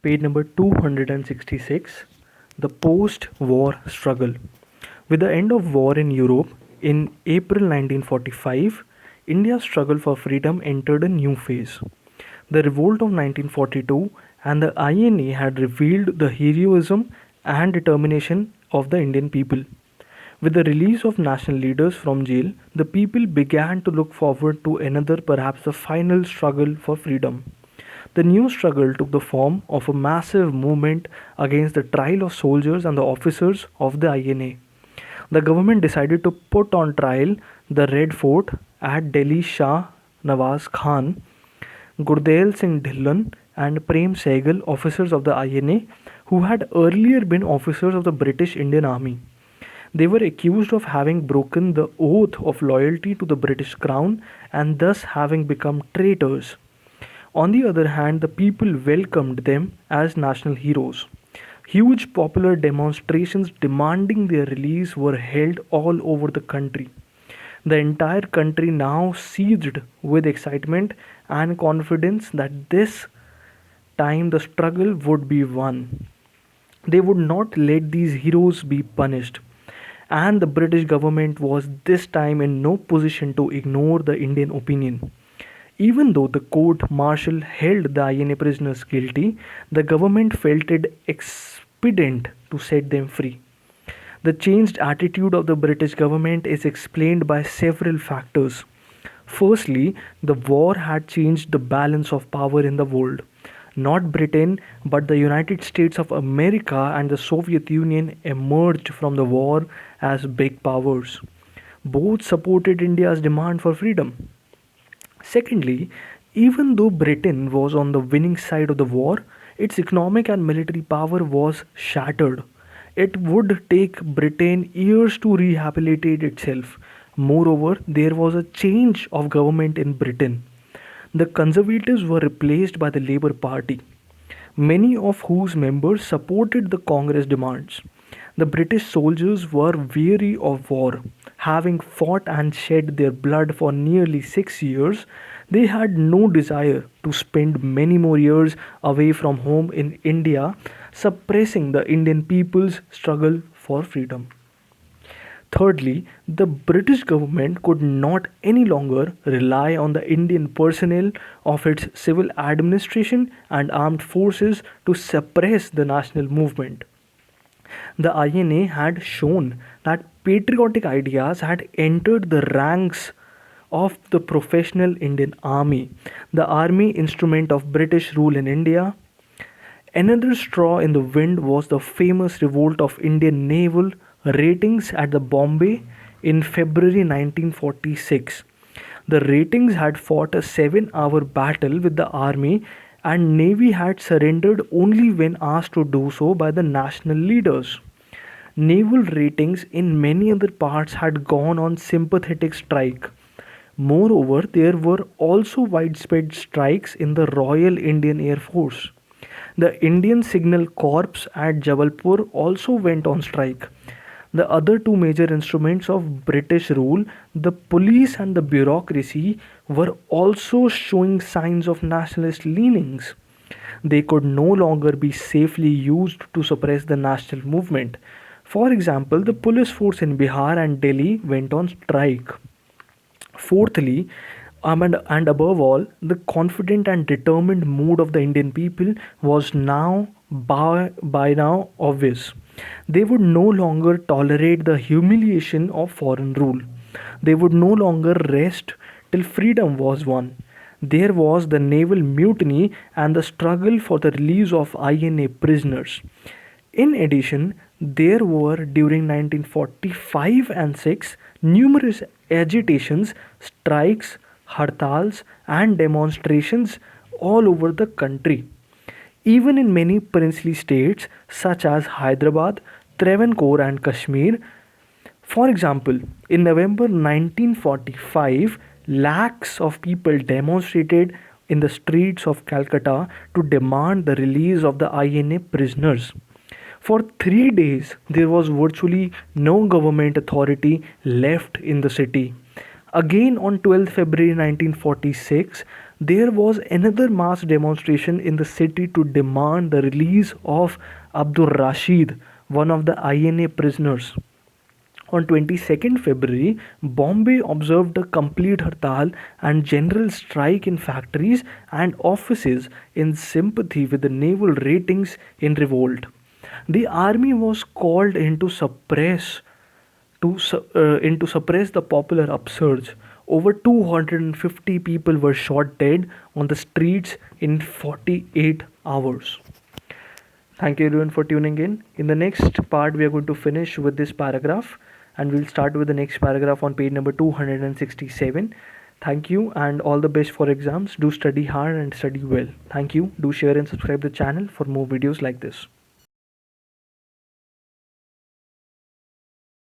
Page number 266, The Post-War Struggle. With the end of war in Europe in April 1945, India's struggle for freedom entered a new phase. The revolt of 1942 and the INA had revealed the heroism and determination of the Indian people. With the release of national leaders from jail, the people began to look forward to another, perhaps the final struggle for freedom. The new struggle took the form of a massive movement against the trial of soldiers and the officers of the INA. The government decided to put on trial the Red Fort at Delhi Shah Nawaz Khan, Gurdel Singh Dhillon, and Prem Sehgal, officers of the INA, who had earlier been officers of the British Indian Army. They were accused of having broken the oath of loyalty to the British Crown and thus having become traitors. On the other hand, the people welcomed them as national heroes. Huge popular demonstrations demanding their release were held all over the country. The entire country now seethed with excitement and confidence that this time the struggle would be won. They would not let these heroes be punished. And the British government was this time in no position to ignore the Indian opinion. Even though the court martial held the INA prisoners guilty, the government felt it expedient to set them free. The changed attitude of the British government is explained by several factors. Firstly, the war had changed the balance of power in the world. Not Britain, but the United States of America and the Soviet Union emerged from the war as big powers. Both supported India's demand for freedom. Secondly, even though Britain was on the winning side of the war, its economic and military power was shattered. It would take Britain years to rehabilitate itself. Moreover, there was a change of government in Britain. The Conservatives were replaced by the Labour Party, many of whose members supported the Congress demands. The British soldiers were weary of war. Having fought and shed their blood for nearly 6 years, they had no desire to spend many more years away from home in India, suppressing the Indian people's struggle for freedom. Thirdly, the British government could not any longer rely on the Indian personnel of its civil administration and armed forces to suppress the national movement. The INA had shown that patriotic ideas had entered the ranks of the professional Indian Army, the army instrument of British rule in India. Another straw in the wind was the famous revolt of Indian naval ratings at the Bombay in February 1946. The ratings had fought a 7-hour battle with the army, and navy had surrendered only when asked to do so by the national leaders. Naval ratings in many other parts had gone on sympathetic strike. Moreover, there were also widespread strikes in the Royal Indian Air Force. The Indian Signal Corps at Jabalpur also went on strike. The other two major instruments of British rule, the police and the bureaucracy, were also showing signs of nationalist leanings. They could no longer be safely used to suppress the national movement. For example, the police force in Bihar and Delhi went on strike. Fourthly, and above all, the confident and determined mood of the Indian people was now by now obvious. They would no longer tolerate the humiliation of foreign rule. They would no longer rest till freedom was won. There was the naval mutiny and the struggle for the release of INA prisoners. In addition, there were during 1945 and 6 numerous agitations, strikes, hartals, and demonstrations all over the country. Even in many princely states such as Hyderabad, Travancore, and Kashmir. For example, in November 1945, lakhs of people demonstrated in the streets of Calcutta to demand the release of the INA prisoners. For 3 days, there was virtually no government authority left in the city. Again, on 12th February 1946, There was another mass demonstration in the city to demand the release of Abdur Rashid, one of the INA prisoners. On 22nd February, Bombay observed a complete hartal and general strike in factories and offices in sympathy with the naval ratings in revolt. The army was called in to suppress the popular upsurge. Over 250 people were shot dead on the streets in 48 hours. Thank you everyone for tuning in. In the next part, we are going to finish with this paragraph and we'll start with the next paragraph on page number 267. Thank you and all the best for exams. Do study hard and study well. Thank you. Do share and subscribe the channel for more videos like this.